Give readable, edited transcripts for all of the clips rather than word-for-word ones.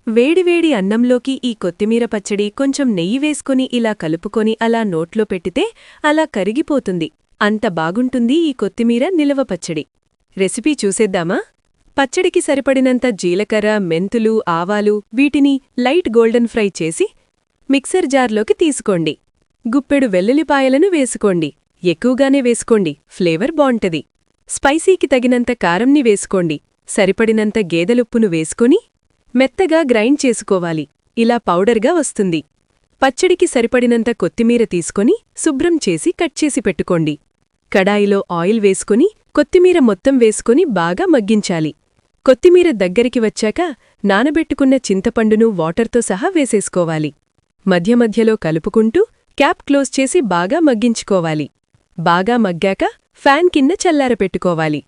వేడివేడి అన్నంలోకి ఈ కొత్తిమీర పచ్చడి కొంచెం నెయ్యి వేసుకుని ఇలా కలుపుకొని అలా నోట్లో పెట్టితే అలా కరిగిపోతుంది. అంత బాగుంటుంది ఈ కొత్తిమీర నిలవ పచ్చడి. రెసిపీ చూసేద్దామా? పచ్చడికి సరిపడినంత జీలకర్ర, మెంతులు, ఆవాలు వీటిని లైట్ గోల్డెన్ ఫ్రై చేసి మిక్సర్ జార్లోకి తీసుకోండి. గుప్పెడు వెల్లుల్లిపాయలను వేసుకోండి. ఎక్కువగానే వేసుకోండి, ఫ్లేవర్ బావుంటది. స్పైసీకి తగినంత కారంని వేసుకోండి. సరిపడినంత గేదెలుప్పును వేసుకొని మెత్తగా గ్రైండ్ చేసుకోవాలి. ఇలా పౌడర్గా వస్తుంది. పచ్చడికి సరిపడినంత కొత్తిమీర తీసుకొని శుభ్రం చేసి కట్ చేసి పెట్టుకోండి. కడాయిలో ఆయిల్ వేసుకుని కొత్తిమీర మొత్తం వేసుకుని బాగా మగ్గించాలి. కొత్తిమీర దగ్గరికి వచ్చాక నానబెట్టుకున్న చింతపండును వాటర్తో సహా వేసేసుకోవాలి. మధ్య మధ్యలో కలుపుకుంటూ క్యాప్ క్లోజ్ చేసి బాగా మగ్గించుకోవాలి. బాగా మగ్గాక ఫ్యాన్ కింద చల్లారపెట్టుకోవాలి.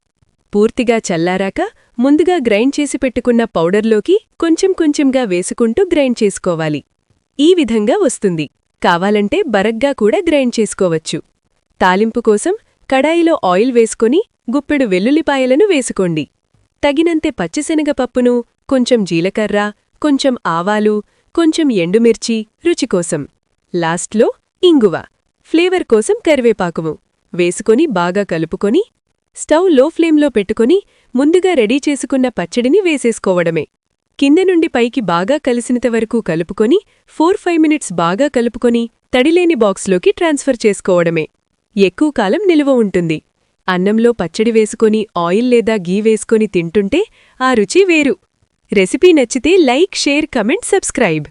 పూర్తిగా చల్లారాక ముందుగా గ్రైండ్ చేసి పెట్టుకున్న పౌడర్లోకి కొంచెం కొంచెంగా వేసుకుంటూ గ్రైండ్ చేసుకోవాలి. ఈ విధంగా వస్తుంది. కావాలంటే బరగ్గా కూడా గ్రైండ్ చేసుకోవచ్చు. తాలింపు కోసం కడాయిలో ఆయిల్ వేసుకొని గుప్పెడు వెల్లుల్లిపాయలను వేసుకోండి. తగినంతే పచ్చిశనగపప్పును, కొంచెం జీలకర్ర, కొంచెం ఆవాలు, కొంచెం ఎండుమిర్చి రుచికోసం, లాస్ట్లో ఇంగువ, ఫ్లేవర్ కోసం కరివేపాకుము వేసుకొని బాగా కలుపుకొని స్టవ్ లో ఫ్లేమ్లో పెట్టుకుని ముందుగా రెడీ చేసుకున్న పచ్చడిని వేసేసుకోవడమే. కింద నుండి పైకి బాగా కలిసినంతవరకు కలుపుకొని 4-5 మినిట్స్ బాగా కలుపుకొని తడిలేని బాక్స్లోకి ట్రాన్స్ఫర్ చేసుకోవడమే. ఎక్కువ కాలం నిలువ ఉంటుంది. అన్నంలో పచ్చడి వేసుకొని ఆయిల్ లేదా గీ వేసుకొని తింటుంటే ఆ రుచి వేరు. రెసిపీ నచ్చితే లైక్, షేర్, కమెంట్, సబ్స్క్రైబ్.